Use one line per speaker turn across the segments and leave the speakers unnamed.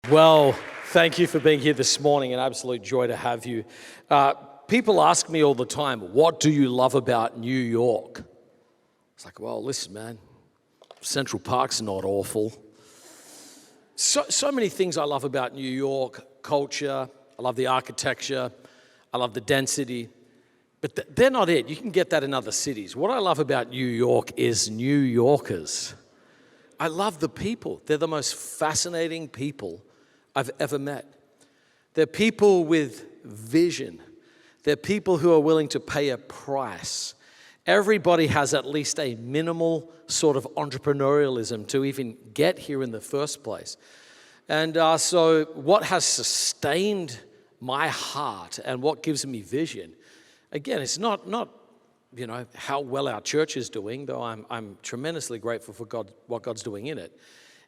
Well, thank you for being here this morning. An absolute joy to have you. People ask me all the time, what do you love about New York? It's like, well, listen, man, Central Park's not awful. So many things I love about New York, culture, I love the architecture, I love the density, but they're not it. You can get that in other cities. What I love about New York is New Yorkers. I love the people. They're the most fascinating people I've ever met. They're people with vision. They're people who are willing to pay a price. Everybody has at least a minimal sort of entrepreneurialism to even get here in the first place. And so what has sustained my heart and what gives me vision, again, it's not how well our church is doing, though I'm tremendously grateful for God, what God's doing in it.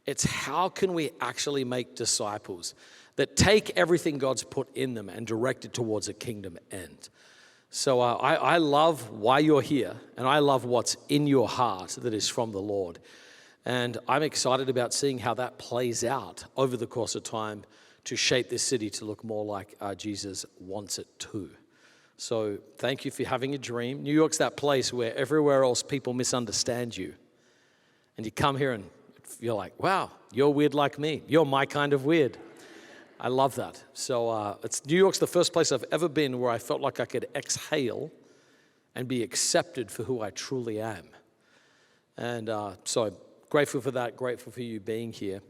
It's how can we actually make disciples that take everything God's put in them and direct it towards a kingdom end. So I love why you're here, and I love what's in your heart that is from the Lord. And I'm excited about seeing how that plays out over the course of time to shape this city to look more like Jesus wants it to. So thank you for having a dream. New York's that place where everywhere else people misunderstand you. And you come here and you're like, wow, you're weird like me. You're my kind of weird. I love that. So New York's the first place I've ever been where I felt like I could exhale and be accepted for who I truly am. And so grateful for that, grateful for you being here.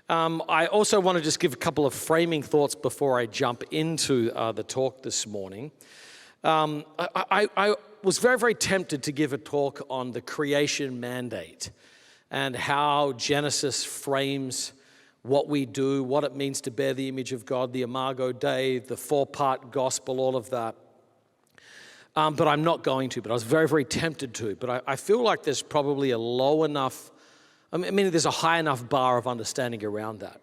I also want to just give a couple of framing thoughts before I jump into the talk this morning. I was very, very tempted to give a talk on the creation mandate and how Genesis frames what we do, what it means to bear the image of God, the Imago Dei, the four-part gospel, all of that. But I'm not going to, but I was very, very tempted to. But I feel like there's probably a low enough, there's a high enough bar of understanding around that.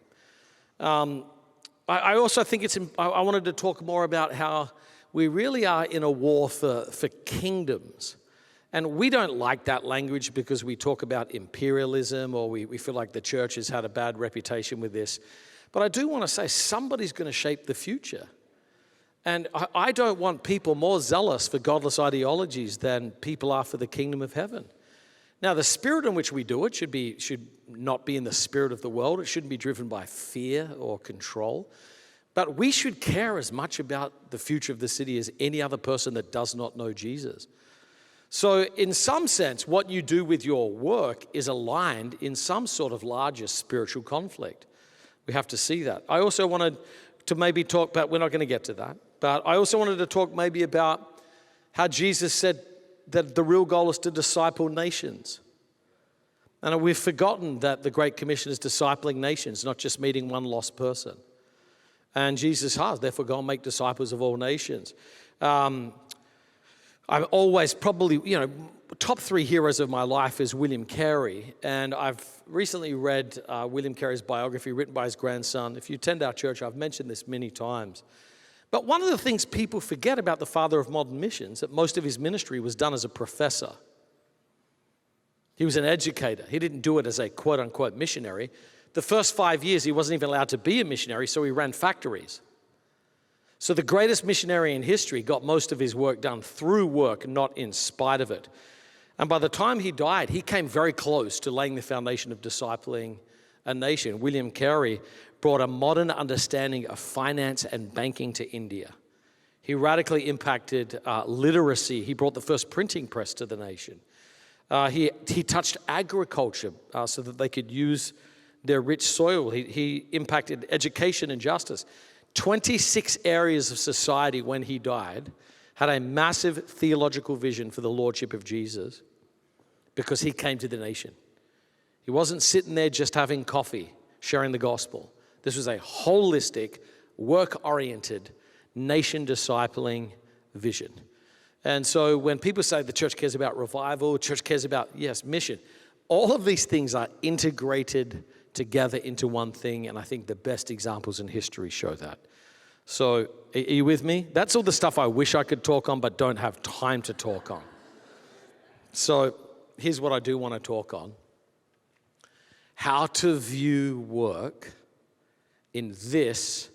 I also think I wanted to talk more about how we really are in a war for kingdoms. And we don't like that language because we talk about imperialism or we feel like the church has had a bad reputation with this. But I do want to say somebody's going to shape the future. And I don't want people more zealous for godless ideologies than people are for the kingdom of heaven. Now, the spirit in which we do it should not be in the spirit of the world. It shouldn't be driven by fear or control. But we should care as much about the future of the city as any other person that does not know Jesus. So in some sense, what you do with your work is aligned in some sort of larger spiritual conflict. We have to see that. I also wanted to maybe talk about, we're not going to get to that, but I also wanted to talk maybe about how Jesus said that the real goal is to disciple nations. And we've forgotten that the Great Commission is discipling nations, not just meeting one lost person. And Jesus has, therefore, go and make disciples of all nations. I'm always probably, top three heroes of my life is William Carey. And I've recently read William Carey's biography written by his grandson. If you attend our church, I've mentioned this many times. But one of the things people forget about the father of modern missions, that most of his ministry was done as a professor. He was an educator. He didn't do it as a quote-unquote missionary. The first 5 years, he wasn't even allowed to be a missionary, so he ran factories. So the greatest missionary in history got most of his work done through work, not in spite of it. And by the time he died, he came very close to laying the foundation of discipling a nation. William Carey brought a modern understanding of finance and banking to India. He radically impacted literacy. He brought the first printing press to the nation. He touched agriculture so that they could use their rich soil. He impacted education and justice. 26 areas of society when he died had a massive theological vision for the lordship of Jesus because he came to the nation. He wasn't sitting there just having coffee, sharing the gospel. This was a holistic, work-oriented, nation-discipling vision. And so when people say the church cares about revival, church cares about, yes, mission, all of these things are integrated together into one thing, and I think the best examples in history show that. So, are you with me? That's all the stuff I wish I could talk on, but don't have time to talk on. So, here's what I do want to talk on. How to view work in this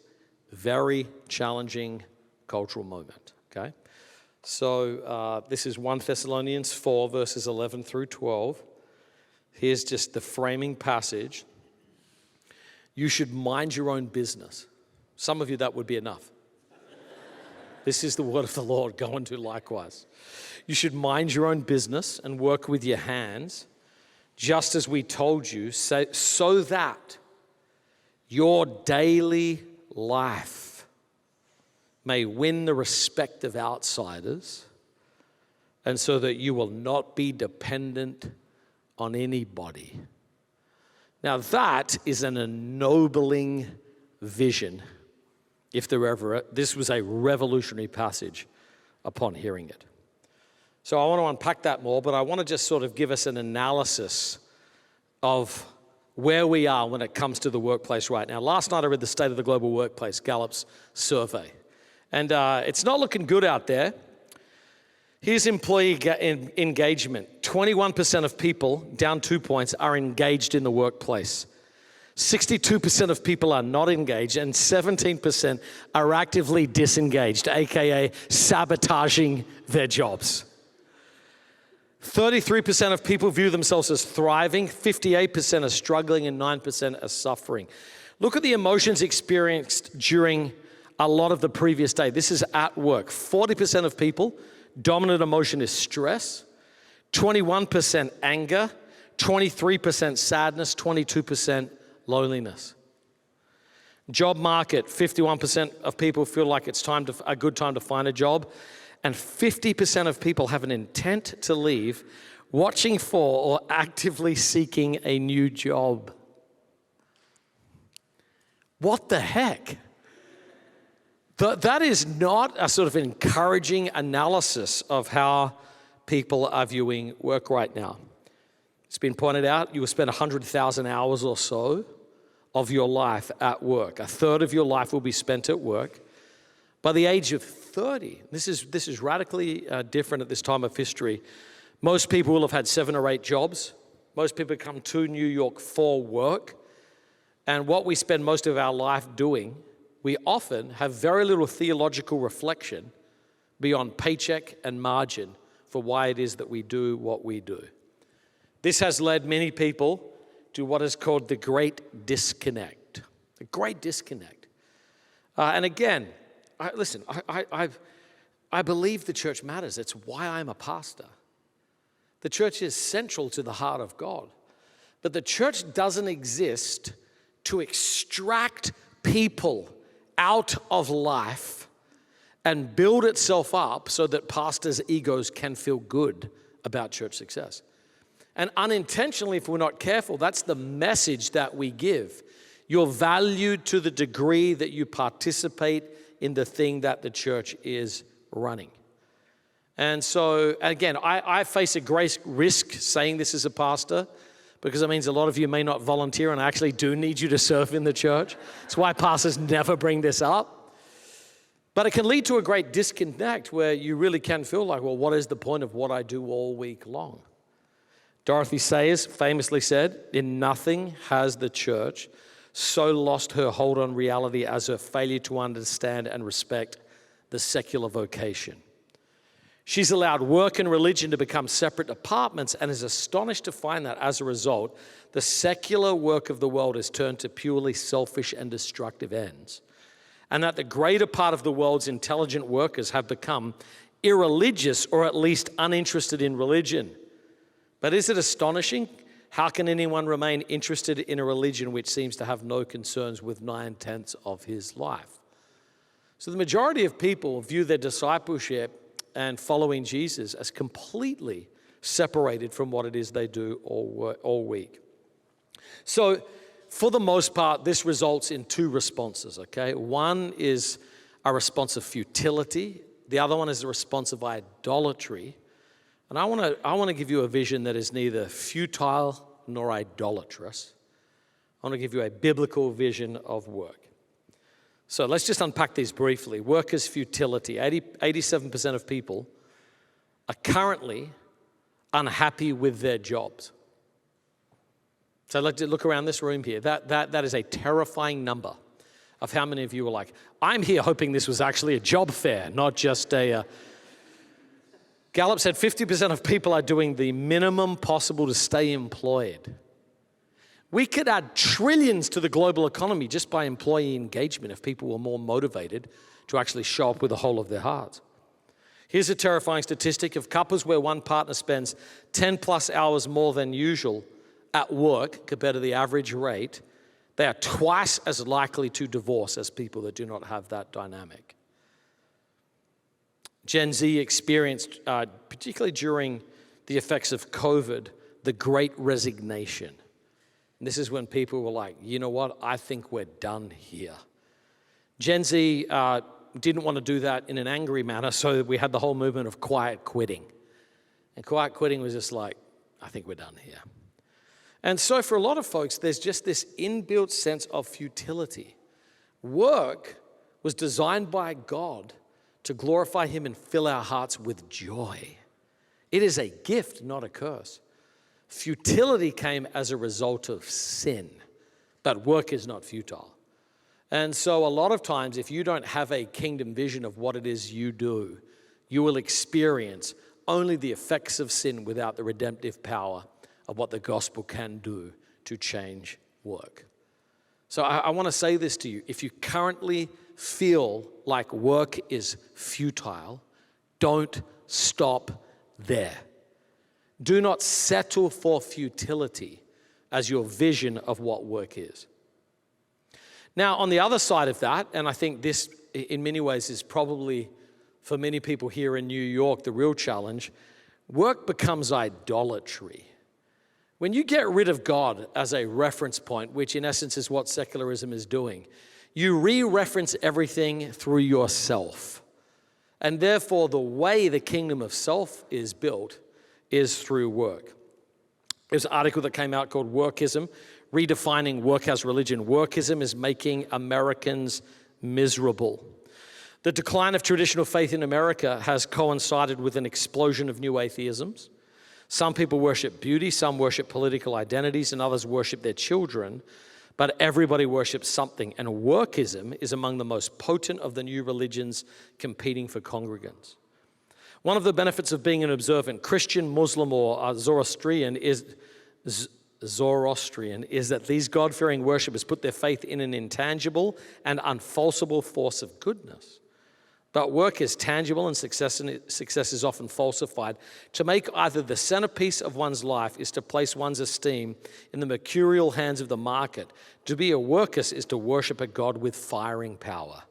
very challenging cultural moment, okay? So this is 1 Thessalonians 4, verses 11 through 12. Here's just the framing passage. You should mind your own business. Some of you, that would be enough. This is the word of the Lord. Go and do likewise. You should mind your own business and work with your hands, just as we told you, so that your daily life may win the respect of outsiders, and so that you will not be dependent on anybody. Now that is an ennobling vision. If there ever, this was a revolutionary passage upon hearing it. So I want to unpack that more, but I want to just sort of give us an analysis of where we are when it comes to the workplace right now. Last night I read the State of the Global Workplace, Gallup's survey. And it's not looking good out there. Here's employee engagement. 21% of people, down 2 points, are engaged in the workplace. 62% of people are not engaged, and 17% are actively disengaged, aka sabotaging their jobs. 33% of people view themselves as thriving, 58% are struggling, and 9% are suffering. Look at the emotions experienced during a lot of the previous day. This is at work. 40% of people, dominant emotion is stress, 21% anger, 23% sadness, 22% loneliness. Job market, 51% of people feel like it's a good time to find a job, and 50% of people have an intent to leave, watching for or actively seeking a new job. What the heck? That is not a sort of encouraging analysis of how people are viewing work right now. It's been pointed out, you will spend 100,000 hours or so of your life at work. A third of your life will be spent at work. By the age of 30, this is radically different at this time of history. Most people will have had 7 or 8 jobs. Most people come to New York for work. And what we spend most of our life doing, we often have very little theological reflection beyond paycheck and margin for why it is that we do what we do. This has led many people to what is called the great disconnect. The great disconnect. And again, I believe the church matters. It's why I'm a pastor. The church is central to the heart of God. But the church doesn't exist to extract people out of life and build itself up so that pastors' egos can feel good about church success. And unintentionally, if we're not careful, that's the message that we give. You're valued to the degree that you participate in the thing that the church is running. And so, again, I face a great risk saying this as a pastor, because it means a lot of you may not volunteer, and I actually do need you to serve in the church. That's why pastors never bring this up. But it can lead to a great disconnect where you really can feel like, well, what is the point of what I do all week long? Dorothy Sayers famously said, "In nothing has the church so lost her hold on reality as her failure to understand and respect the secular vocation." She's allowed work and religion to become separate departments and is astonished to find that as a result, the secular work of the world is turned to purely selfish and destructive ends. And that the greater part of the world's intelligent workers have become irreligious or at least uninterested in religion. But is it astonishing? How can anyone remain interested in a religion which seems to have no concerns with 9/10 of his life? So the majority of people view their discipleship and following Jesus as completely separated from what it is they do all week. So for the most part, this results in 2 responses, okay? One is a response of futility. The other one is a response of idolatry. And I want to give you a vision that is neither futile nor idolatrous. I want to give you a biblical vision of work. So let's just unpack these briefly. Work is futility. 87% of people are currently unhappy with their jobs. So let's look around this room here. That is a terrifying number. of how many of you were like, I'm here hoping this was actually a job fair, not just a... Gallup said 50% of people are doing the minimum possible to stay employed. We could add trillions to the global economy just by employee engagement if people were more motivated to actually show up with the whole of their heart. Here's a terrifying statistic. Of couples where one partner spends 10 plus hours more than usual at work compared to the average rate, they are twice as likely to divorce as people that do not have that dynamic. Gen Z experienced, particularly during the effects of COVID, the great resignation. And this is when people were like, you know what, I think we're done here. Gen Z didn't want to do that in an angry manner, so we had the whole movement of quiet quitting. And quiet quitting was just like, I think we're done here. And so for a lot of folks, there's just this inbuilt sense of futility. Work was designed by God to glorify Him and fill our hearts with joy. It is a gift, not a curse. Futility came as a result of sin, but work is not futile. And so a lot of times, if you don't have a kingdom vision of what it is you do, you will experience only the effects of sin without the redemptive power of what the gospel can do to change work. So I want to say this to you. If you currently feel like work is futile, don't stop there. Do not settle for futility as your vision of what work is. Now, on the other side of that, and I think this in many ways is probably for many people here in New York the real challenge, work becomes idolatry. When you get rid of God as a reference point, which in essence is what secularism is doing, you re-reference everything through yourself. And therefore, the way the kingdom of self is built is through work. There's an article that came out called Workism, Redefining Work as Religion. Workism is making Americans miserable. The decline of traditional faith in America has coincided with an explosion of new atheisms. Some people worship beauty, some worship political identities, and others worship their children. But everybody worships something, and workism is among the most potent of the new religions competing for congregants. One of the benefits of being an observant Christian, Muslim, or Zoroastrian is that these God-fearing worshippers put their faith in an intangible and unfalsifiable force of goodness. But work is tangible and success is often falsified. To make either the centerpiece of one's life is to place one's esteem in the mercurial hands of the market. To be a worker is to worship a God with firing power.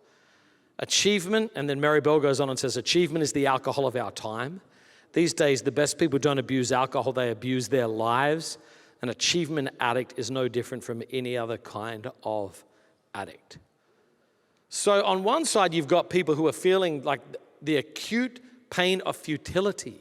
Achievement, and then Mary Bell goes on and says, achievement is the alcohol of our time. These days, the best people don't abuse alcohol, they abuse their lives. An achievement addict is no different from any other kind of addict. So on one side, you've got people who are feeling like the acute pain of futility.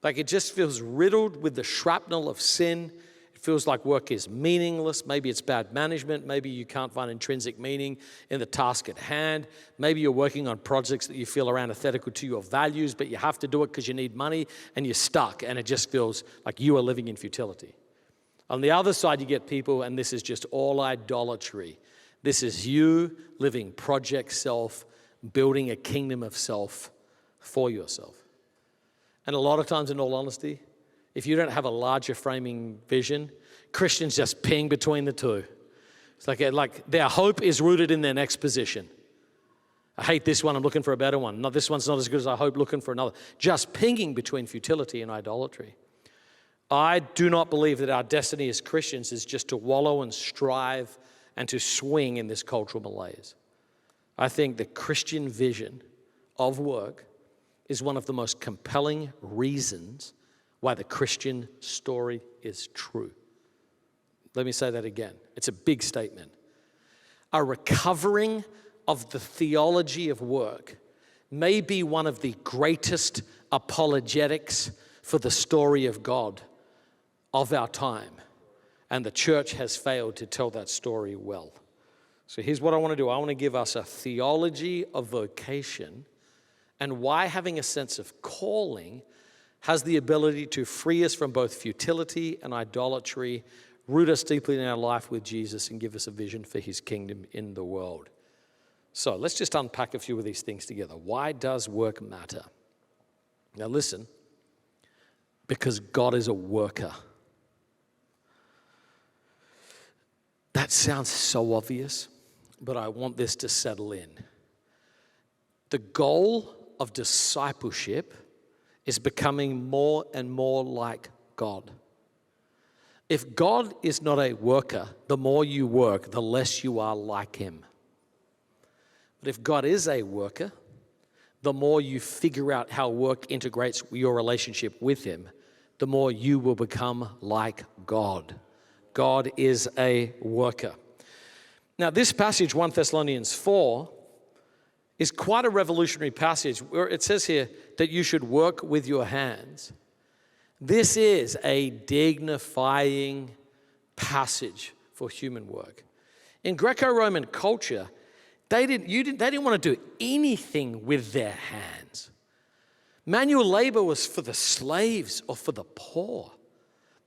Like it just feels riddled with the shrapnel of sin. It feels like work is meaningless. Maybe it's bad management. Maybe you can't find intrinsic meaning in the task at hand. Maybe you're working on projects that you feel are antithetical to your values, but you have to do it because you need money and you're stuck and it just feels like you are living in futility. On the other side, you get people, and this is just all idolatry. This is you living project self, building a kingdom of self for yourself. And a lot of times, in all honesty, if you don't have a larger framing vision, Christians just ping between the two. It's like their hope is rooted in their next position. I hate this one, I'm looking for a better one. No, this one's not as good as I hope, looking for another. Just pinging between futility and idolatry. I do not believe that our destiny as Christians is just to wallow and strive and to swing in this cultural malaise. I think the Christian vision of work is one of the most compelling reasons why the Christian story is true. Let me say that again. It's a big statement. A recovering of the theology of work may be one of the greatest apologetics for the story of God of our time. And the church has failed to tell that story well. So here's what I want to do. I want to give us a theology of vocation and why having a sense of calling has the ability to free us from both futility and idolatry, root us deeply in our life with Jesus, and give us a vision for His kingdom in the world. So let's just unpack a few of these things together. Why does work matter? Now listen, because God is a worker. That sounds so obvious, but I want this to settle in. The goal of discipleship is becoming more and more like God. If God is not a worker, the more you work, the less you are like him. But if God is a worker, the more you figure out how work integrates your relationship with him, the more you will become like God. God is a worker. Now, this passage, 1 Thessalonians 4, is quite a revolutionary passage where it says here that you should work with your hands. This is a dignifying passage for human work. In Greco-Roman culture, they didn't want to do anything with their hands. Manual labor was for the slaves or for the poor.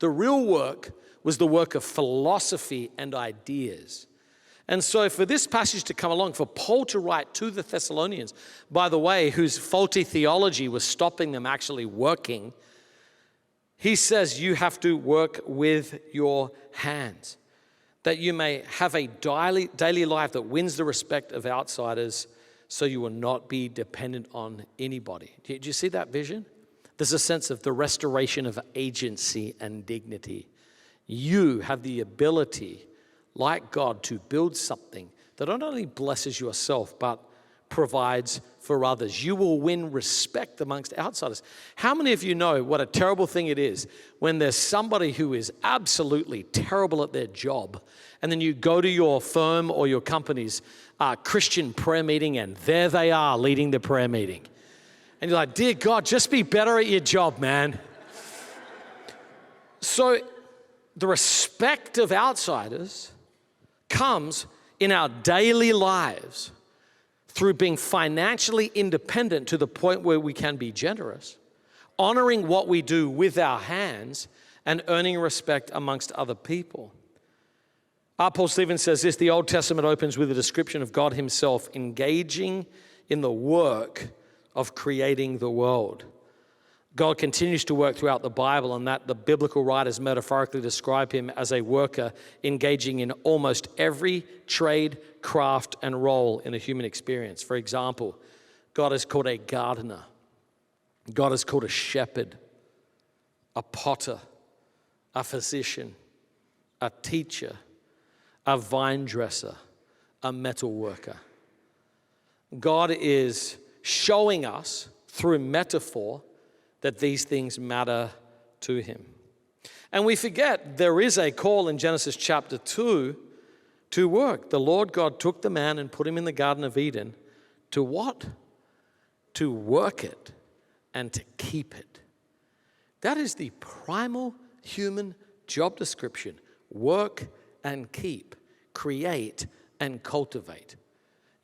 The real work was the work of philosophy and ideas. And so for this passage to come along, for Paul to write to the Thessalonians, by the way, whose faulty theology was stopping them actually working, he says you have to work with your hands, that you may have a daily life that wins the respect of outsiders, so you will not be dependent on anybody. Do you see that vision? There's a sense of the restoration of agency and dignity. You have the ability, like God, to build something that not only blesses yourself, but provides for others. You will win respect amongst outsiders. How many of you know what a terrible thing it is when there's somebody who is absolutely terrible at their job, and then you go to your firm or your company's Christian prayer meeting, and there they are leading the prayer meeting. And you're like, dear God, just be better at your job, man. So the respect of outsiders comes in our daily lives through being financially independent to the point where we can be generous, honoring what we do with our hands, and earning respect amongst other people. Paul Stevens says this: the Old Testament opens with a description of God himself engaging in the work of creating the world. God continues to work throughout the Bible, and that the biblical writers metaphorically describe him as a worker engaging in almost every trade, craft, and role in a human experience. For example, God is called a gardener. God is called a shepherd, a potter, a physician, a teacher, a vine dresser, a metal worker. God is showing us through metaphor that these things matter to him. And we forget there is a call in Genesis chapter 2 to work. The Lord God took the man and put him in the Garden of Eden to what? To work it and to keep it. That is the primal human job description. Work and keep, create and cultivate.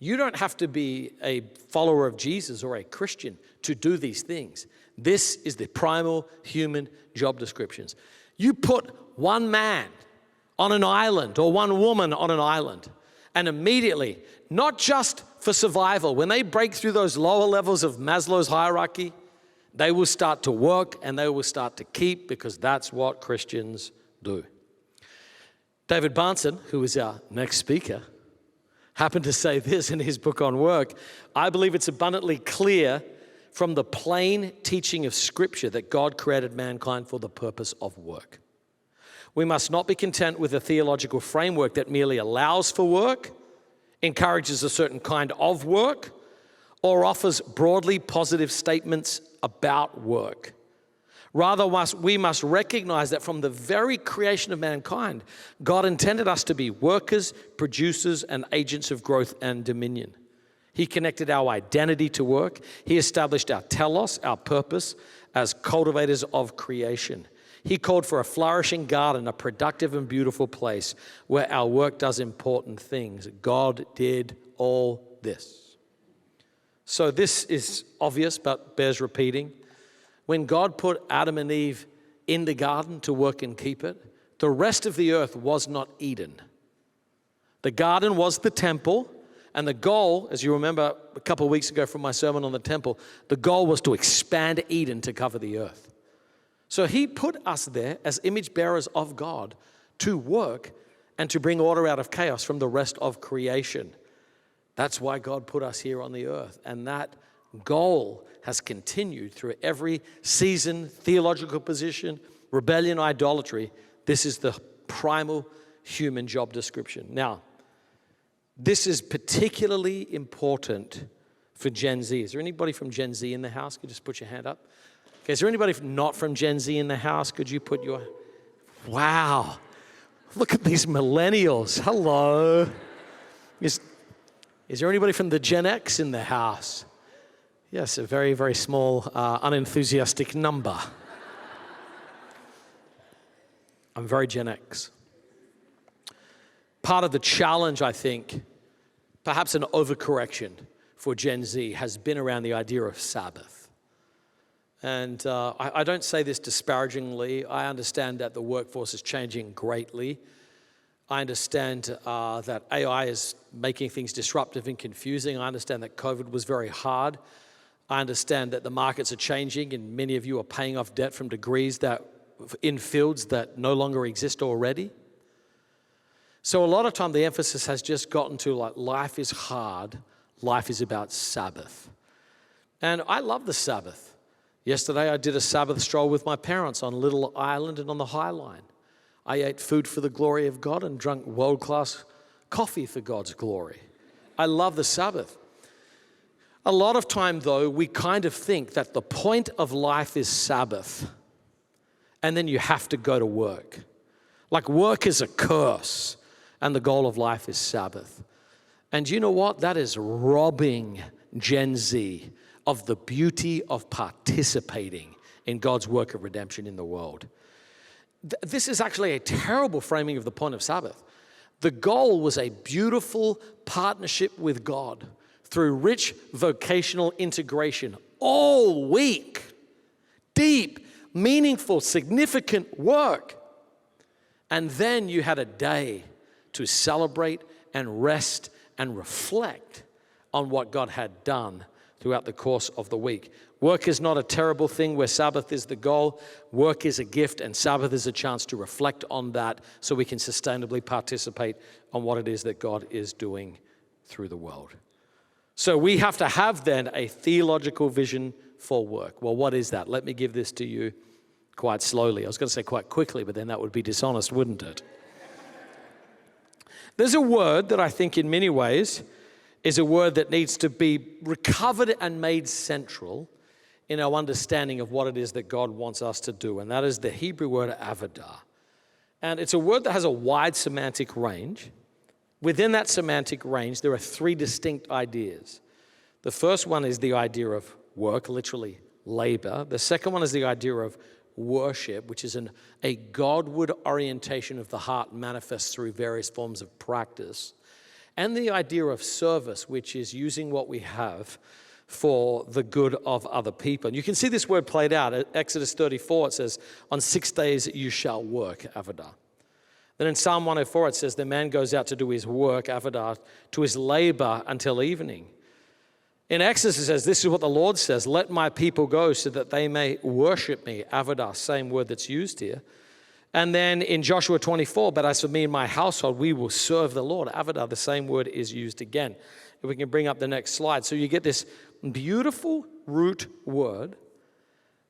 You don't have to be a follower of Jesus or a Christian to do these things. This is the primal human job descriptions. You put one man on an island or one woman on an island, and immediately, not just for survival, when they break through those lower levels of Maslow's hierarchy, they will start to work and they will start to keep, because that's what Christians do. David Barnson, who is our next speaker, happened to say this in his book on work: I believe it's abundantly clear from the plain teaching of Scripture that God created mankind for the purpose of work. We must not be content with a theological framework that merely allows for work, encourages a certain kind of work, or offers broadly positive statements about work. Rather, we must recognize that from the very creation of mankind, God intended us to be workers, producers, and agents of growth and dominion. He connected our identity to work. He established our telos, our purpose, as cultivators of creation. He called for a flourishing garden, a productive and beautiful place where our work does important things. God did all this. So this is obvious, but bears repeating. When God put Adam and Eve in the garden to work and keep it, the rest of the earth was not Eden. The garden was the temple, And the goal, as you remember a couple of weeks ago from my sermon on the temple, the goal was to expand Eden to cover the earth. So he put us there as image bearers of God to work and to bring order out of chaos from the rest of creation. That's why God put us here on the earth. And that goal has continued through every season, theological position, rebellion, idolatry. This is the primal human job description. Now, this is particularly important for Gen Z. Is there anybody from Gen Z in the house? Could you just put your hand up? Okay, is there anybody not from Gen Z in the house? Could you put your... Wow. Look at these millennials. Hello. Is there anybody from the Gen X in the house? Yes, a very, very small, unenthusiastic number. I'm very Gen X. Part of the challenge, I think, perhaps an overcorrection for Gen Z, has been around the idea of Sabbath. And I don't say this disparagingly. I understand that the workforce is changing greatly. I understand that AI is making things disruptive and confusing. I understand that COVID was very hard. I understand that the markets are changing and many of you are paying off debt from degrees that in fields that no longer exist already. So a lot of time the emphasis has just gotten to like life is hard, life is about Sabbath. And I love the Sabbath. Yesterday I did a Sabbath stroll with my parents on Little Island and on the High Line. I ate food for the glory of God and drank world-class coffee for God's glory. I love the Sabbath. A lot of time though, we kind of think that the point of life is Sabbath and then you have to go to work. Like work is a curse. And the goal of life is Sabbath. And you know what? That is robbing Gen Z of the beauty of participating in God's work of redemption in the world. This is actually a terrible framing of the point of Sabbath. The goal was a beautiful partnership with God through rich vocational integration all week. Deep, meaningful, significant work. And then you had a day to celebrate and rest and reflect on what God had done throughout the course of the week. Work is not a terrible thing where Sabbath is the goal. Work is a gift and Sabbath is a chance to reflect on that so we can sustainably participate on what it is that God is doing through the world. So we have to have then a theological vision for work. Well, what is that? Let me give this to you quite slowly. I was going to say quite quickly, but then that would be dishonest, wouldn't it? There's a word that I think in many ways is a word that needs to be recovered and made central in our understanding of what it is that God wants us to do, and that is the Hebrew word Avodah. And it's a word that has a wide semantic range. Within that semantic range, there are three distinct ideas. The first one is the idea of work, literally labor. The second one is the idea of worship, which is a Godward orientation of the heart manifests through various forms of practice. And the idea of service, which is using what we have for the good of other people. And you can see this word played out. At Exodus 34, it says, on 6 days you shall work, Avodah. Then in Psalm 104, it says, the man goes out to do his work, Avodah, to his labor until evening. In Exodus, it says, this is what the Lord says, let my people go so that they may worship me, Avodah, same word that's used here. And then in Joshua 24, but as for me and my household, we will serve the Lord. Avodah, the same word is used again. If we can bring up the next slide. So you get this beautiful root word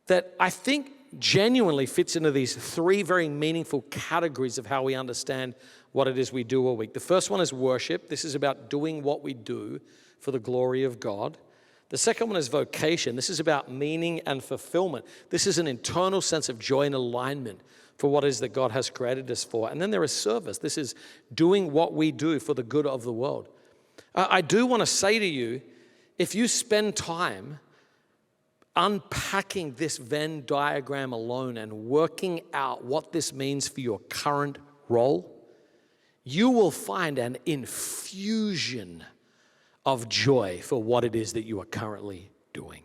that I think genuinely fits into these three very meaningful categories of how we understand what it is we do all week. The first one is worship. This is about doing what we do for the glory of God. The second one is vocation. This is about meaning and fulfillment. This is an internal sense of joy and alignment for what it is that God has created us for. And then there is service. This is doing what we do for the good of the world. I do want to say to you, if you spend time unpacking this Venn diagram alone and working out what this means for your current role, you will find an infusion of joy for what it is that you are currently doing.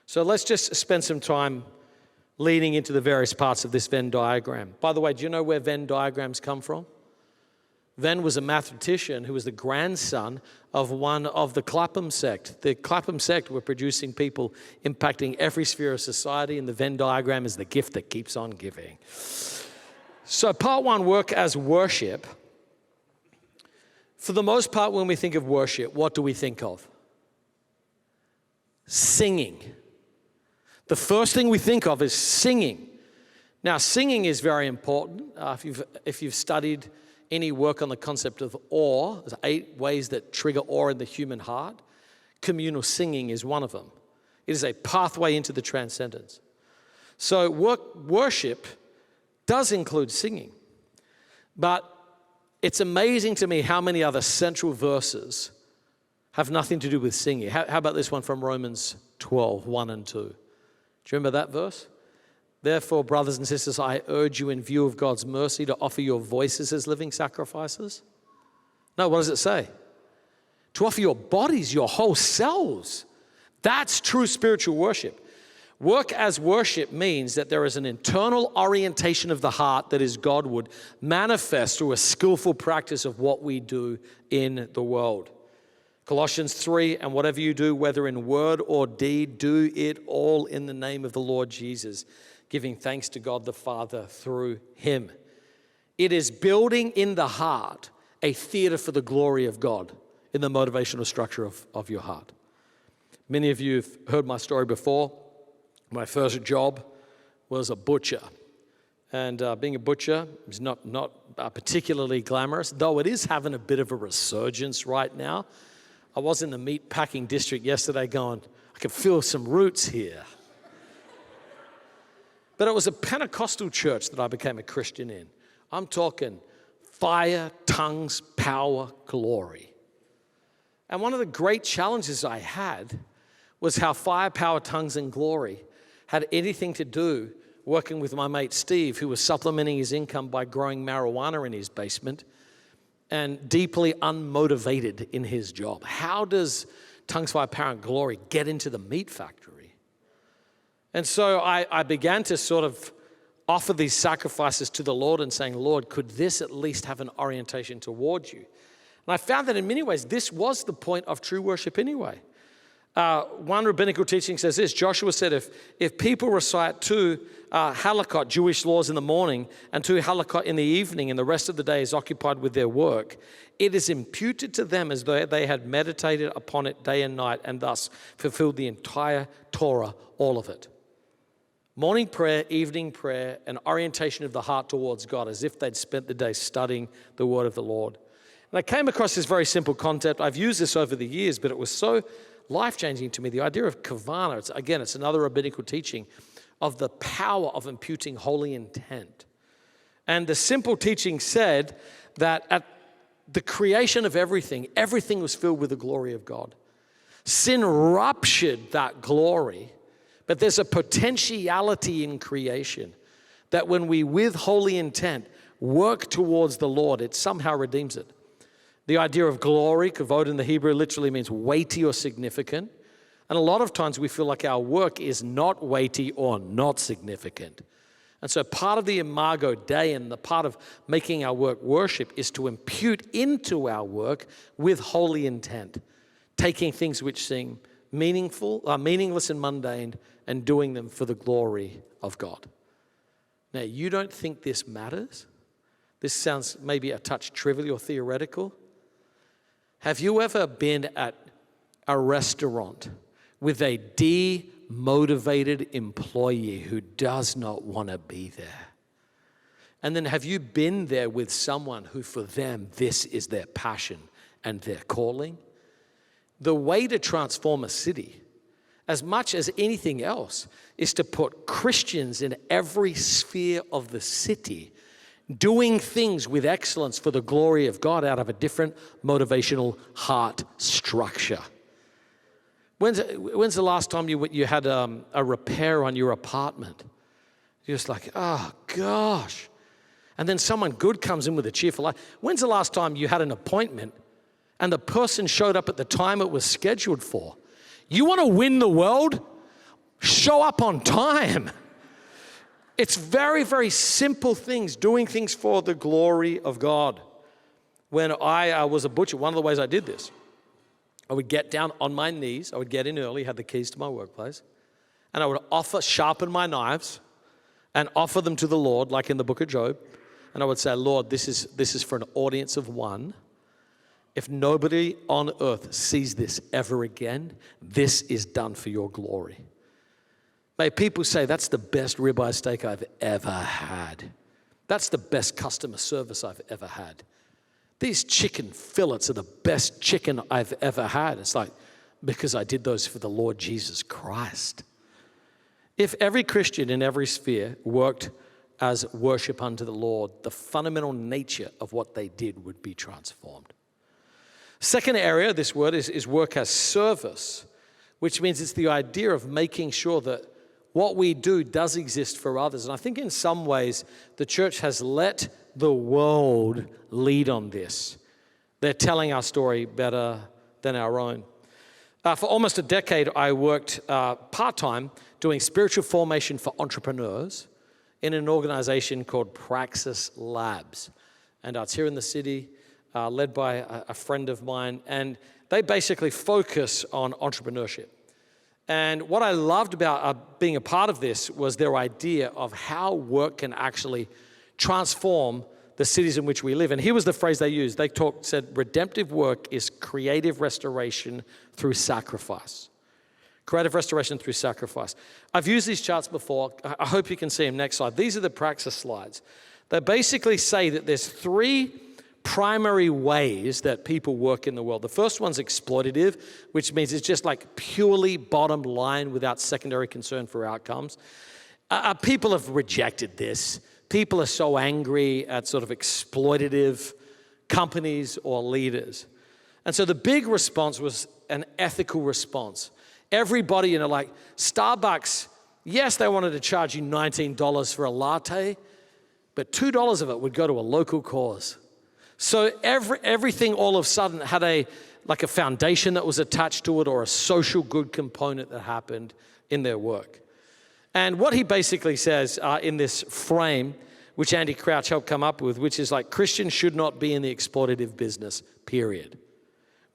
So let's just spend some time leading into the various parts of this Venn diagram. By the way, do you know where Venn diagrams come from? then was a mathematician who was the grandson of one of the Clapham sect. The Clapham sect were producing people impacting every sphere of society, and the Venn diagram is the gift that keeps on giving. So part one, work as worship. For the most part, when we think of worship, what do we think of? Singing. The first thing we think of is singing. Now, singing is very important. If you've studied any work on the concept of awe, there's 8 ways that trigger awe in the human heart. Communal singing is one of them. It is a pathway into the transcendence. So worship does include singing. But it's amazing to me how many other central verses have nothing to do with singing. How about this one from Romans 12, 1 and 2? Do you remember that verse? Therefore, brothers and sisters, I urge you in view of God's mercy to offer your voices as living sacrifices. No, what does it say? To offer your bodies, your whole selves. That's true spiritual worship. Work as worship means that there is an internal orientation of the heart that is Godward, manifest through a skillful practice of what we do in the world. Colossians 3, and whatever you do, whether in word or deed, do it all in the name of the Lord Jesus, giving thanks to God the Father through him. It is building in the heart a theater for the glory of God in the motivational structure of your heart. Many of you have heard my story before. My first job was a butcher. And being a butcher is not particularly glamorous, though it is having a bit of a resurgence right now. I was in the meat packing district yesterday going, I can feel some roots here. But it was a Pentecostal church that I became a Christian in. I'm talking fire, tongues, power, glory. And one of the great challenges I had was how fire, power, tongues, and glory had anything to do working with my mate Steve, who was supplementing his income by growing marijuana in his basement and deeply unmotivated in his job. How does tongues, fire, power, and glory get into the meat factory? And so I began to sort of offer these sacrifices to the Lord and saying, Lord, could this at least have an orientation towards you? And I found that in many ways, this was the point of true worship anyway. One rabbinical teaching says this: Joshua said, if people recite 2 halakot, Jewish laws in the morning, and 2 halakot in the evening, and the rest of the day is occupied with their work, it is imputed to them as though they had meditated upon it day and night, and thus fulfilled the entire Torah, all of it. Morning prayer, evening prayer, an orientation of the heart towards God, as if they'd spent the day studying the word of the Lord. And I came across this very simple concept. I've used this over the years, but it was so life-changing to me. The idea of kavana, it's another rabbinical teaching of the power of imputing holy intent. And the simple teaching said that at the creation of everything was filled with the glory of God. Sin ruptured that glory, but there's a potentiality in creation that when we, with holy intent, work towards the Lord, it somehow redeems it. The idea of glory, kavod in the Hebrew, literally means weighty or significant. And a lot of times we feel like our work is not weighty or not significant. And so part of the imago Dei and the part of making our work worship is to impute into our work with holy intent, taking things which seem meaningless and mundane and doing them for the glory of God. Now, you don't think this matters? This sounds maybe a touch trivial or theoretical. Have you ever been at a restaurant with a demotivated employee who does not want to be there? And then have you been there with someone who for them this is their passion and their calling? The way to transform a city, as much as anything else, is to put Christians in every sphere of the city doing things with excellence for the glory of God out of a different motivational heart structure. When's the last time you had a repair on your apartment? You're just like, oh gosh. And then someone good comes in with a cheerful light. When's the last time you had an appointment and the person showed up at the time it was scheduled for? You want to win the world? Show up on time. It's very, very simple things, doing things for the glory of God. When I was a butcher, one of the ways I did this, I would get down on my knees, I would get in early, had the keys to my workplace, and I would sharpen my knives and offer them to the Lord, like in the book of Job. And I would say, Lord, this is for an audience of one. If nobody on earth sees this ever again, this is done for your glory. May people say, that's the best ribeye steak I've ever had. That's the best customer service I've ever had. These chicken fillets are the best chicken I've ever had. It's like, because I did those for the Lord Jesus Christ. If every Christian in every sphere worked as worship unto the Lord, the fundamental nature of what they did would be transformed. Second area, this word is work as service, which means it's the idea of making sure that what we do does exist for others. And I think in some ways, the church has let the world lead on this. They're telling our story better than our own. For almost a decade, I worked part-time doing spiritual formation for entrepreneurs in an organization called Praxis Labs. And it's here in the city, led by a friend of mine. And they basically focus on entrepreneurship. And what I loved about being a part of this was their idea of how work can actually transform the cities in which we live. And here was the phrase they used. They said, redemptive work is creative restoration through sacrifice. Creative restoration through sacrifice. I've used these charts before. I hope you can see them. Next slide. These are the Praxis slides. They basically say that there's three primary ways that people work in the world. The first one's exploitative, which means it's just like purely bottom line without secondary concern for outcomes. People have rejected this. People are so angry at sort of exploitative companies or leaders. And so the big response was an ethical response. Everybody, like Starbucks, yes, they wanted to charge you $19 for a latte, but $2 of it would go to a local cause. So everything all of a sudden had a foundation that was attached to it or a social good component that happened in their work. And what he basically says in this frame, which Andy Crouch helped come up with, which is like Christians should not be in the exploitative business, period.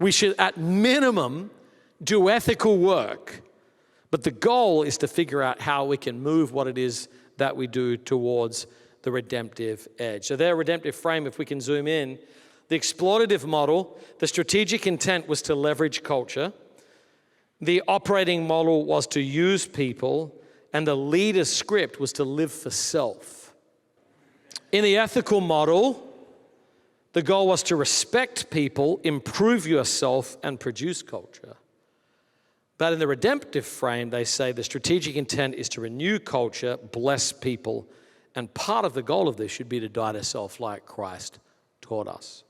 We should, at minimum, do ethical work, but the goal is to figure out how we can move what it is that we do towards the redemptive edge. So their redemptive frame, if we can zoom in, the exploitative model, the strategic intent was to leverage culture. The operating model was to use people, and the leader's script was to live for self. In the ethical model, the goal was to respect people, improve yourself, and produce culture. But in the redemptive frame, they say the strategic intent is to renew culture, bless people, and part of the goal of this should be to die to self like Christ taught us.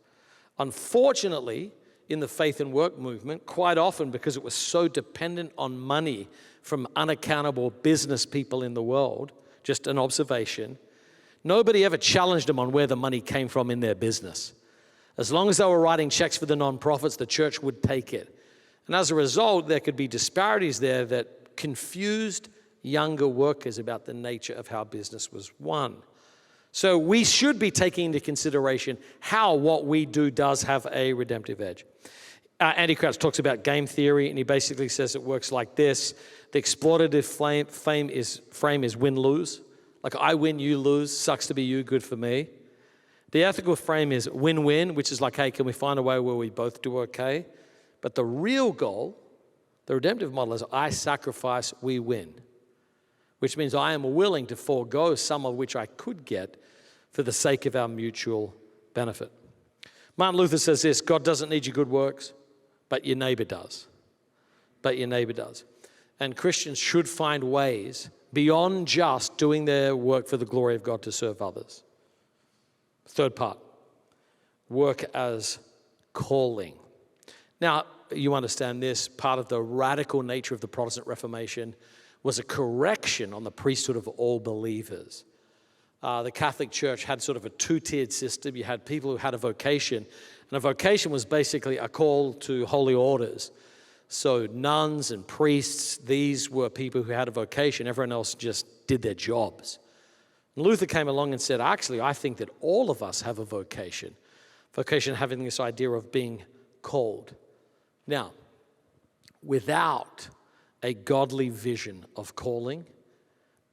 Unfortunately, in the faith and work movement, quite often because it was so dependent on money from unaccountable business people in the world, just an observation, nobody ever challenged them on where the money came from in their business. As long as they were writing checks for the nonprofits, the church would take it. And as a result, there could be disparities there that confused younger workers about the nature of how business was won. So we should be taking into consideration how what we do does have a redemptive edge. Andy Crouch talks about game theory, and he basically says it works like this. The exploitative frame is win-lose. Like I win, you lose, sucks to be you, good for me. The ethical frame is win-win, which is like, hey, can we find a way where we both do okay? But the real goal, the redemptive model is I sacrifice, we win. Which means I am willing to forego some of which I could get for the sake of our mutual benefit. Martin Luther says this, God doesn't need your good works, but your neighbor does. But your neighbor does. And Christians should find ways beyond just doing their work for the glory of God to serve others. Third part, work as calling. Now, you understand this, part of the radical nature of the Protestant Reformation was a correction on the priesthood of all believers. The Catholic Church had sort of a two-tiered system. You had people who had a vocation, and a vocation was basically a call to holy orders. So nuns and priests, these were people who had a vocation. Everyone else just did their jobs. And Luther came along and said, actually, I think that all of us have a vocation. Vocation having this idea of being called. Now, without a godly vision of calling,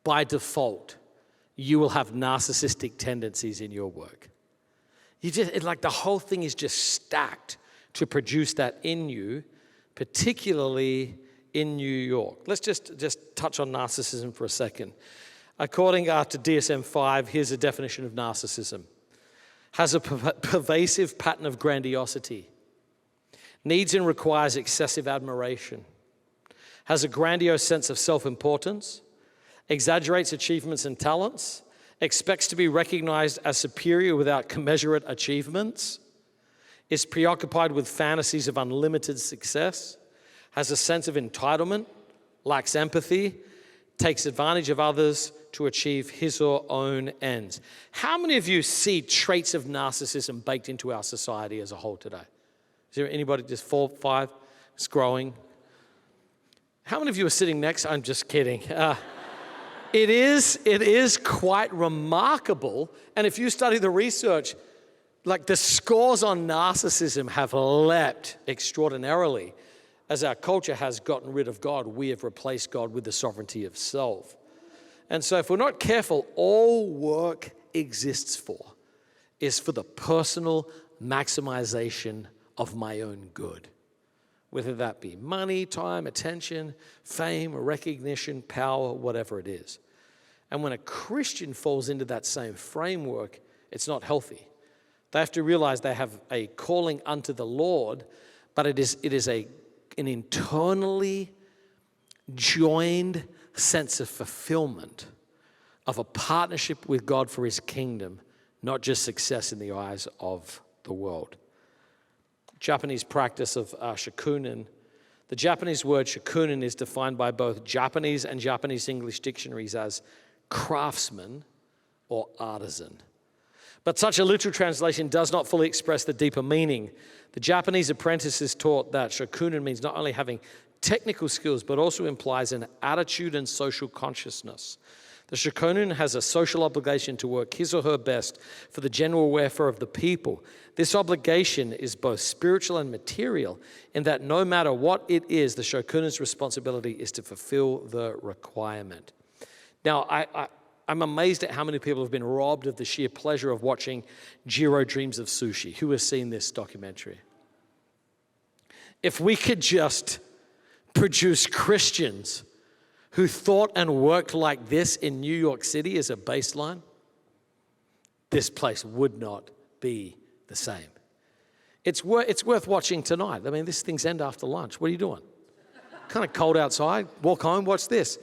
by default, you will have narcissistic tendencies in your work. The whole thing is just stacked to produce that in you, particularly in New York. Let's just touch on narcissism for a second. According to DSM-5, here's a definition of narcissism. Has a pervasive pattern of grandiosity, needs and requires excessive admiration, has a grandiose sense of self-importance, exaggerates achievements and talents, expects to be recognized as superior without commensurate achievements, is preoccupied with fantasies of unlimited success, has a sense of entitlement, lacks empathy, takes advantage of others to achieve his or own ends. How many of you see traits of narcissism baked into our society as a whole today? Is there anybody, just 4, 5? It's growing. How many of you are sitting next? I'm just kidding. It is quite remarkable. And if you study the research, like the scores on narcissism have leapt extraordinarily. As our culture has gotten rid of God, we have replaced God with the sovereignty of self. And so if we're not careful, all work exists for is for the personal maximization of my own good. Whether that be money, time, attention, fame, recognition, power, whatever it is. And when a Christian falls into that same framework, it's not healthy. They have to realize they have a calling unto the Lord, but it is an internally joined sense of fulfillment of a partnership with God for his kingdom, not just success in the eyes of the world. Japanese practice of shakunin. The Japanese word shakunin is defined by both Japanese and Japanese English dictionaries as craftsman or artisan. But such a literal translation does not fully express the deeper meaning. The Japanese apprentices taught that shakunin means not only having technical skills, but also implies an attitude and social consciousness. The shakunin has a social obligation to work his or her best for the general welfare of the people. This obligation is both spiritual and material, in that no matter what it is, the shakunin's responsibility is to fulfill the requirement. Now, I'm amazed at how many people have been robbed of the sheer pleasure of watching Jiro Dreams of Sushi. Who has seen this documentary? If we could just produce Christians who thought and worked like this in New York City as a baseline, this place would not be the same. It's worth watching tonight. I mean, these things end after lunch. What are you doing? Kind of cold outside. Walk home, watch this.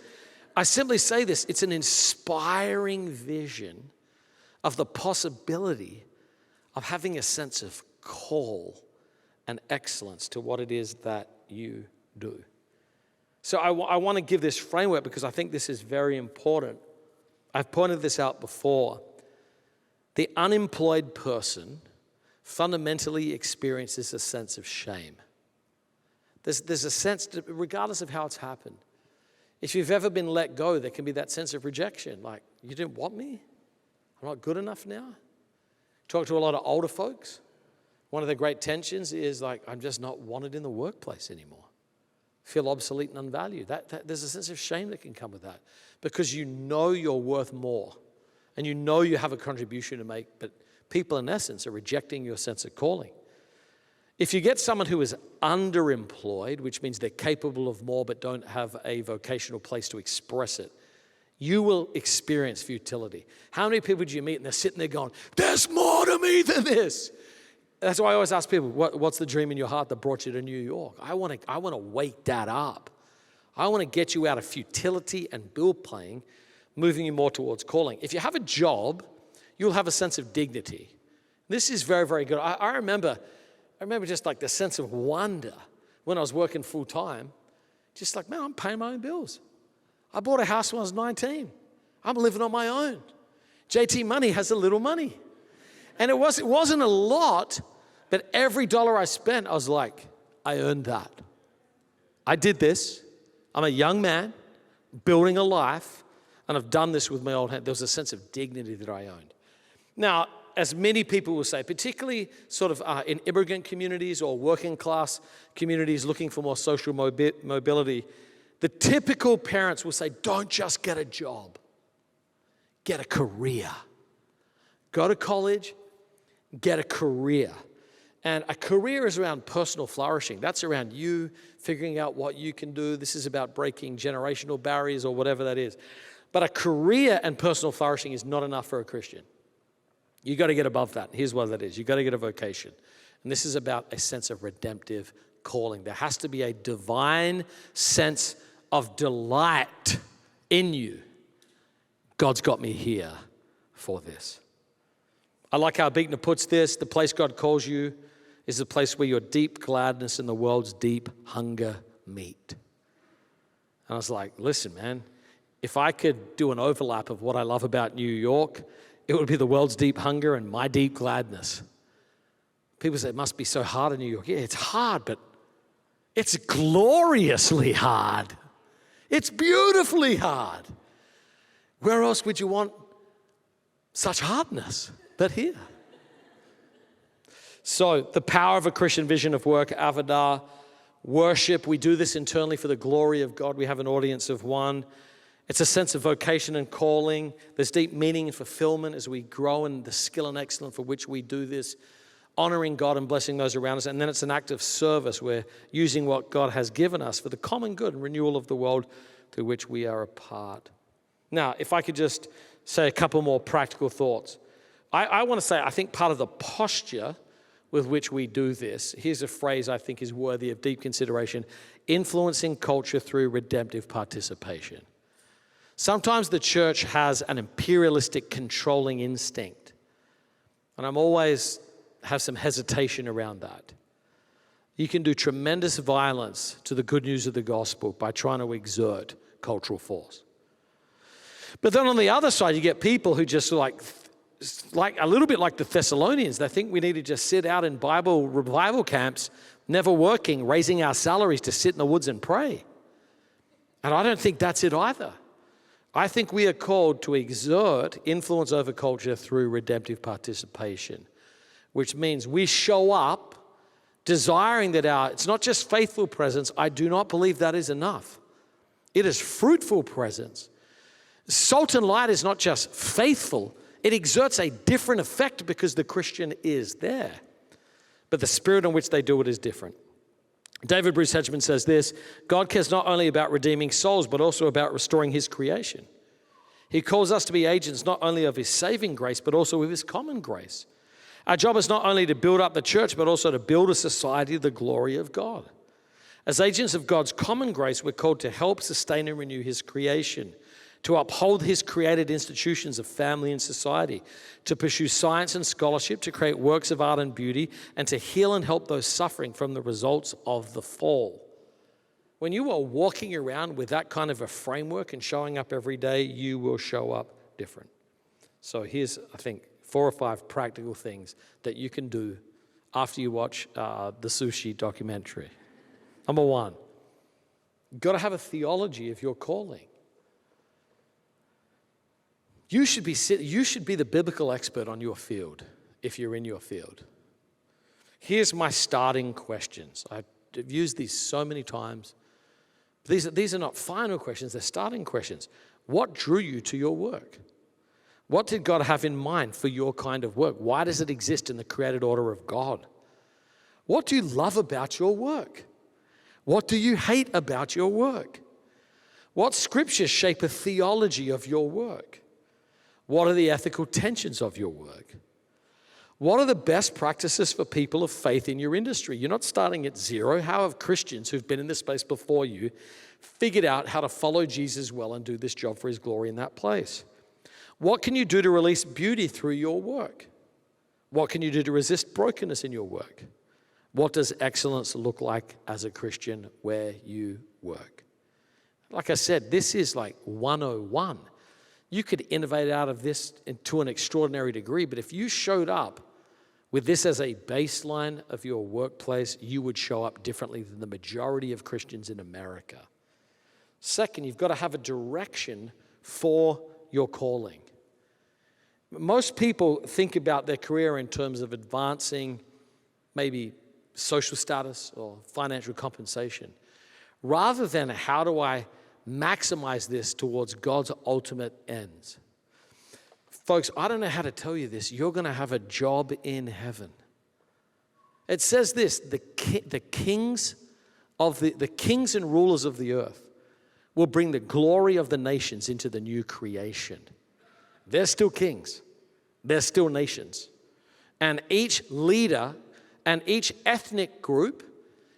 I simply say this, it's an inspiring vision of the possibility of having a sense of call and excellence to what it is that you do. So I want to give this framework because I think this is very important. I've pointed this out before. The unemployed person fundamentally experiences a sense of shame. There's a sense, regardless of how it's happened. If you've ever been let go, there can be that sense of rejection. Like, you didn't want me? I'm not good enough now? Talk to a lot of older folks. One of the great tensions is like, I'm just not wanted in the workplace anymore. Feel obsolete and unvalued. There's a sense of shame that can come with that because you know you're worth more and you know you have a contribution to make, but people in essence are rejecting your sense of calling. If you get someone who is underemployed, which means they're capable of more but don't have a vocational place to express it, you will experience futility. How many people do you meet and they're sitting there going, there's more to me than this? That's why I always ask people, what's the dream in your heart that brought you to New York? I want to wake that up. I want to get you out of futility and bill paying, moving you more towards calling. If you have a job, you'll have a sense of dignity. This is very, very good. I remember just like the sense of wonder when I was working full time. Just like, man, I'm paying my own bills. I bought a house when I was 19. I'm living on my own. JT Money has a little money. And it wasn't a lot, but every dollar I spent, I was like, I earned that. I did this. I'm a young man building a life, and I've done this with my own hand. There was a sense of dignity that I owned. Now, as many people will say, particularly sort of in immigrant communities or working class communities looking for more social mobility, the typical parents will say, don't just get a job, get a career. Go to college, get a career. And a career is around personal flourishing. That's around you figuring out what you can do. This is about breaking generational barriers or whatever that is. But a career and personal flourishing is not enough for a Christian. You got to get above that. Here's what that is. You got to get a vocation. And this is about a sense of redemptive calling. There has to be a divine sense of delight in you. God's got me here for this. I like how Beekner puts this. The place God calls you is the place where your deep gladness and the world's deep hunger meet. And I was like, listen, man, if I could do an overlap of what I love about New York, it would be the world's deep hunger and my deep gladness. People say it must be so hard in New York. Yeah, it's hard, but it's gloriously hard. It's beautifully hard. Where else would you want such hardness but here? So the power of a Christian vision of work, Avodah, worship, we do this internally for the glory of God. We have an audience of one. It's a sense of vocation and calling. There's deep meaning and fulfillment as we grow in the skill and excellence for which we do this, honoring God and blessing those around us. And then it's an act of service. We're using what God has given us for the common good and renewal of the world through which we are a part. Now, if I could just say a couple more practical thoughts. I want to say, I think part of the posture with which we do this, here's a phrase I think is worthy of deep consideration: influencing culture through redemptive participation. Sometimes the church has an imperialistic controlling instinct, and I'm always have some hesitation around that. You can do tremendous violence to the good news of the gospel by trying to exert cultural force. But then on the other side, you get people who just like a little bit like the Thessalonians. They think we need to just sit out in Bible revival camps, never working, raising our salaries to sit in the woods and pray. And I don't think that's it either. I think we are called to exert influence over culture through redemptive participation, which means we show up desiring that it's not just faithful presence. I do not believe that is enough. It is fruitful presence. Salt and light is not just faithful. It exerts a different effect because the Christian is there. But the spirit in which they do it is different. David Bruce Hedgeman says this: God cares not only about redeeming souls, but also about restoring his creation. He calls us to be agents not only of his saving grace, but also of his common grace. Our job is not only to build up the church, but also to build a society of the glory of God. As agents of God's common grace, we're called to help sustain and renew his creation, to uphold his created institutions of family and society, to pursue science and scholarship, to create works of art and beauty, and to heal and help those suffering from the results of the fall. When you are walking around with that kind of a framework and showing up every day, you will show up different. So here's, I think, 4 or 5 practical things that you can do after you watch the sushi documentary. Number 1, you've got to have a theology of your calling. You should be the biblical expert on your field if you're in your field. Here's my starting questions. I've used these so many times. These are not final questions, they're starting questions. What drew you to your work? What did God have in mind for your kind of work? Why does it exist in the created order of God? What do you love about your work? What do you hate about your work? What scriptures shape a theology of your work? What are the ethical tensions of your work? What are the best practices for people of faith in your industry? You're not starting at zero. How have Christians who've been in this space before you figured out how to follow Jesus well and do this job for his glory in that place? What can you do to release beauty through your work? What can you do to resist brokenness in your work? What does excellence look like as a Christian where you work? Like I said, this is like 101. You could innovate out of this to an extraordinary degree, but if you showed up with this as a baseline of your workplace, you would show up differently than the majority of Christians in America. Second, you've got to have a direction for your calling. Most people think about their career in terms of advancing maybe social status or financial compensation, rather than how do I maximize this towards God's ultimate ends. Folks, I don't know how to tell you this. You're going to have a job in heaven. It says this, the kings and rulers of the earth will bring the glory of the nations into the new creation. They're still kings. They're still nations. And each leader and each ethnic group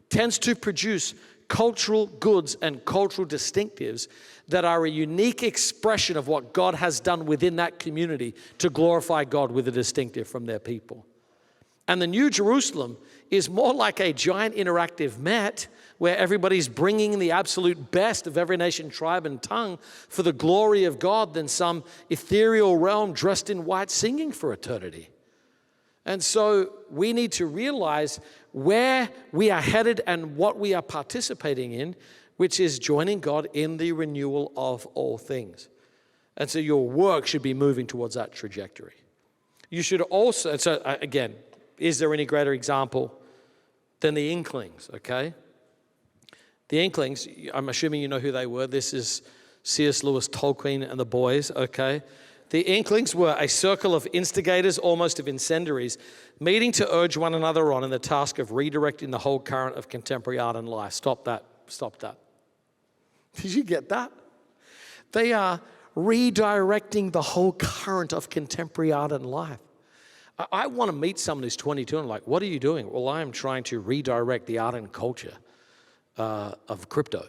tends to produce cultural goods and cultural distinctives that are a unique expression of what God has done within that community to glorify God with a distinctive from their people. And the New Jerusalem is more like a giant interactive Met where everybody's bringing the absolute best of every nation, tribe, and tongue for the glory of God than some ethereal realm dressed in white singing for eternity. And so we need to realize where we are headed and what we are participating in, which is joining God in the renewal of all things. And so your work should be moving towards that trajectory. You should also, so again, is there any greater example than the Inklings, okay? The Inklings, I'm assuming you know who they were. This is C.S. Lewis, Tolkien, and the boys, okay? The Inklings were a circle of instigators, almost of incendiaries, meeting to urge one another on in the task of redirecting the whole current of contemporary art and life. Stop that. Did you get that? They are redirecting the whole current of contemporary art and life. I want to meet someone who's 22 and like, what are you doing? Well, I am trying to redirect the art and culture of crypto.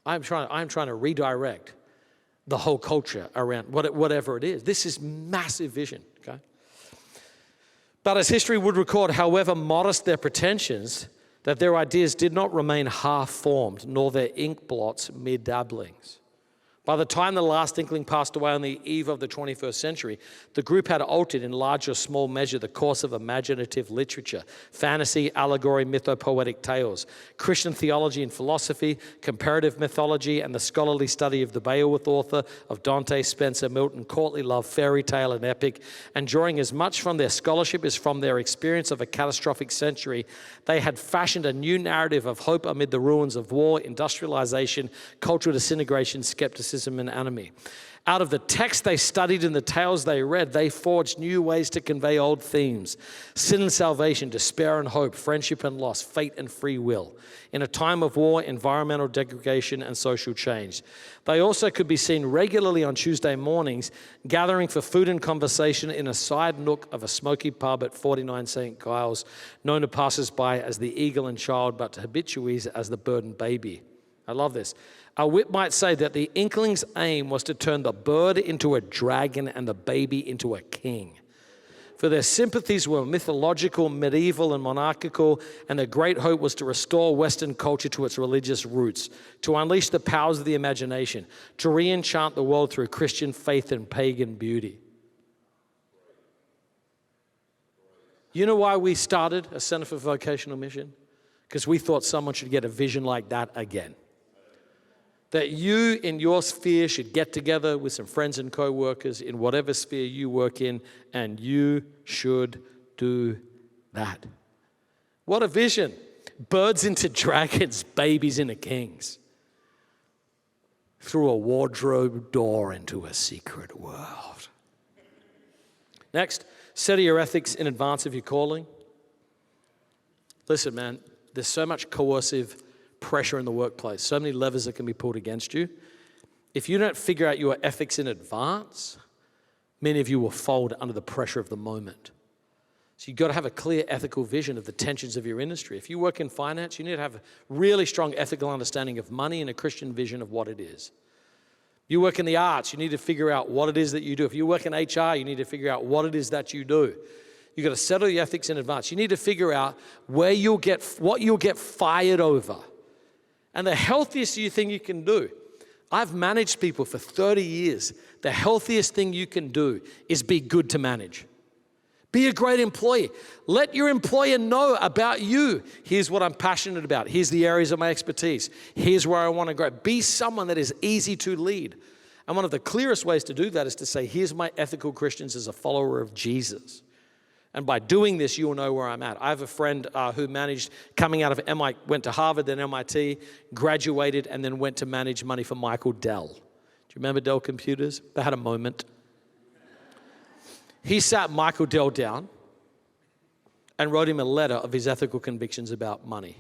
I'm trying to redirect the whole culture around whatever it is. This is massive vision, okay? But as history would record, however modest their pretensions, that their ideas did not remain half-formed, nor their ink blots mere dabblings. By the time the last Inkling passed away on the eve of the 21st century, the group had altered in large or small measure the course of imaginative literature, fantasy, allegory, mythopoetic tales, Christian theology and philosophy, comparative mythology, and the scholarly study of the Beowulf author of Dante, Spenser, Milton, courtly love, fairy tale, and epic. And drawing as much from their scholarship as from their experience of a catastrophic century, they had fashioned a new narrative of hope amid the ruins of war, industrialization, cultural disintegration, skepticism, and enemy. Out of the text they studied and the tales they read, they forged new ways to convey old themes: sin and salvation, despair and hope, friendship and loss, fate and free will. In a time of war, environmental degradation, and social change. They also could be seen regularly on Tuesday mornings, gathering for food and conversation in a side nook of a smoky pub at 49 St. Giles, known to passers-by as the Eagle and Child, but to habitués as the Bird and Baby. I love this. A wit might say that the Inklings' aim was to turn the bird into a dragon and the baby into a king. For their sympathies were mythological, medieval, and monarchical, and their great hope was to restore Western culture to its religious roots, to unleash the powers of the imagination, to re-enchant the world through Christian faith and pagan beauty. You know why we started a Center for Vocational Mission? Because we thought someone should get a vision like that again. That you in your sphere should get together with some friends and co-workers in whatever sphere you work in, and you should do that. What a vision. Birds into dragons, babies into kings. Through a wardrobe door into a secret world. Next, set your ethics in advance of your calling. Listen, man, there's so much coercive pressure in the workplace, so many levers that can be pulled against you. If you don't figure out your ethics in advance, many of you will fold under the pressure of the moment. So you've got to have a clear ethical vision of the tensions of your industry. If you work in finance, you need to have a really strong ethical understanding of money and a Christian vision of what it is. You work in the arts, you need to figure out what it is that you do. If you work in HR, you need to figure out what it is that you do. You've got to settle your ethics in advance. You need to figure out what you'll get fired over. And the healthiest thing you can do, I've managed people for 30 years. The healthiest thing you can do is be good to manage. Be a great employee. Let your employer know about you. Here's what I'm passionate about. Here's the areas of my expertise. Here's where I want to grow. Be someone that is easy to lead. And one of the clearest ways to do that is to say, here's my ethical Christians as a follower of Jesus. And by doing this, you will know where I'm at. I have a friend who managed, coming out of MIT, went to Harvard, then MIT, graduated, and then went to manage money for Michael Dell. Do you remember Dell Computers? They had a moment. He sat Michael Dell down and wrote him a letter of his ethical convictions about money.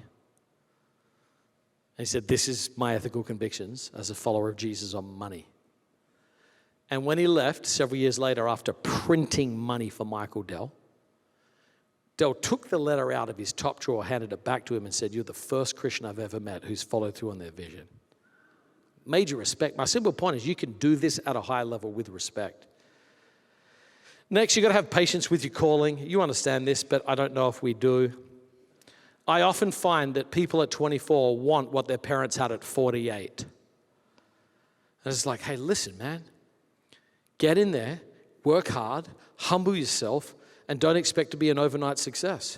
And he said, this is my ethical convictions as a follower of Jesus on money. And when he left, several years later, after printing money for Michael Dell, Dell took the letter out of his top drawer, handed it back to him and said, you're the first Christian I've ever met who's followed through on their vision. Major respect. My simple point is you can do this at a high level with respect. Next, you've got to have patience with your calling. You understand this, but I don't know if we do. I often find that people at 24 want what their parents had at 48. And it's like, hey, listen, man. Get in there, work hard, humble yourself, and don't expect to be an overnight success.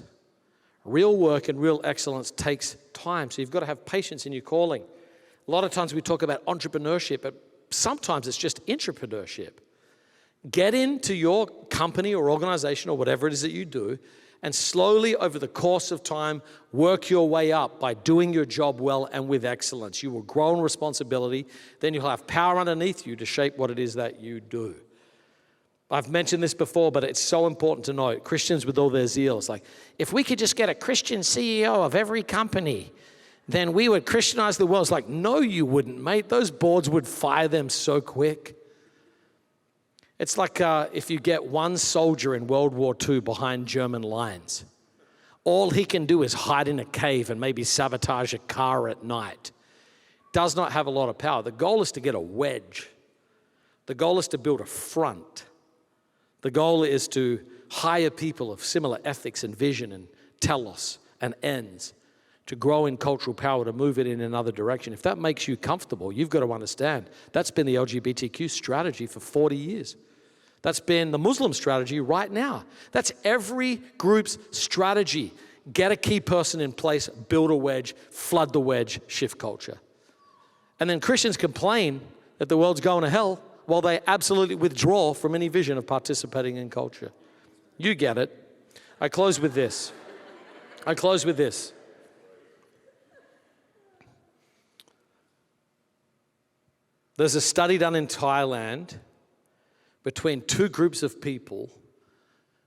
Real work and real excellence takes time, so you've got to have patience in your calling. A lot of times we talk about entrepreneurship, but sometimes it's just intrapreneurship. Get into your company or organization or whatever it is that you do, and slowly over the course of time, work your way up by doing your job well and with excellence. You will grow in responsibility, then you'll have power underneath you to shape what it is that you do. I've mentioned this before, but it's so important to note. Christians with all their zeal, it's like, if we could just get a Christian CEO of every company, then we would Christianize the world. It's like, no, you wouldn't, mate. Those boards would fire them so quick. It's like if you get one soldier in World War II behind German lines. All he can do is hide in a cave and maybe sabotage a car at night. Does not have a lot of power. The goal is to get a wedge. The goal is to build a front. The goal is to hire people of similar ethics and vision and telos and ends to grow in cultural power, to move it in another direction. If that makes you comfortable, you've got to understand that's been the LGBTQ strategy for 40 years. That's been the Muslim strategy right now. That's every group's strategy. Get a key person in place, build a wedge, flood the wedge, shift culture. And then Christians complain that the world's going to hell while they absolutely withdraw from any vision of participating in culture. You get it. I close with this. There's a study done in Thailand between two groups of people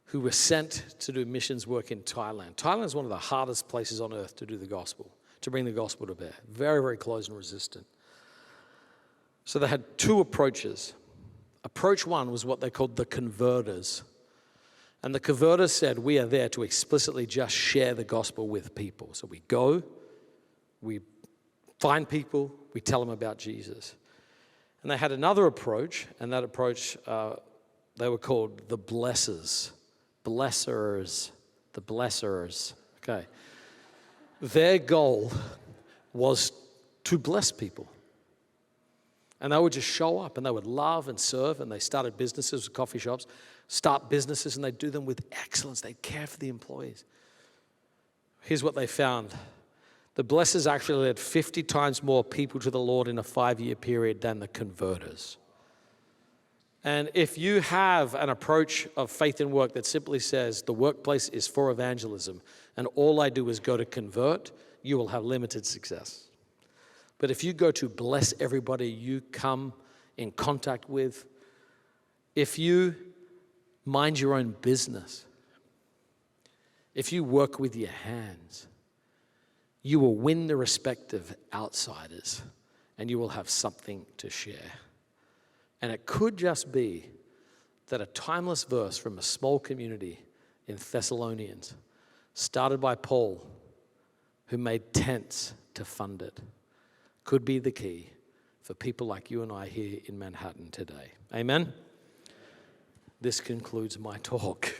who were sent to do missions work in Thailand. Thailand is one of the hardest places on earth to do the gospel, to bring the gospel to bear. Very, very closed and resistant. So they had two approaches. Approach one was what they called the converters. And the converters said, we are there to explicitly just share the gospel with people. So we go, we find people, we tell them about Jesus. And they had another approach, and that approach, they were called the blessers. Blessers. The blessers. Okay. Their goal was to bless people. And they would just show up and they would love and serve, and they started businesses, coffee shops, start businesses, and they'd do them with excellence. They'd care for the employees. Here's what they found. The blessers actually led 50 times more people to the Lord in a 5-year period than the converters. And if you have an approach of faith and work that simply says the workplace is for evangelism and all I do is go to convert, you will have limited success. But if you go to bless everybody you come in contact with, if you mind your own business, if you work with your hands, you will win the respect of outsiders and you will have something to share. And it could just be that a timeless verse from a small community in Thessalonians, started by Paul, who made tents to fund it, could be the key for people like you and I here in Manhattan today. Amen? This concludes my talk.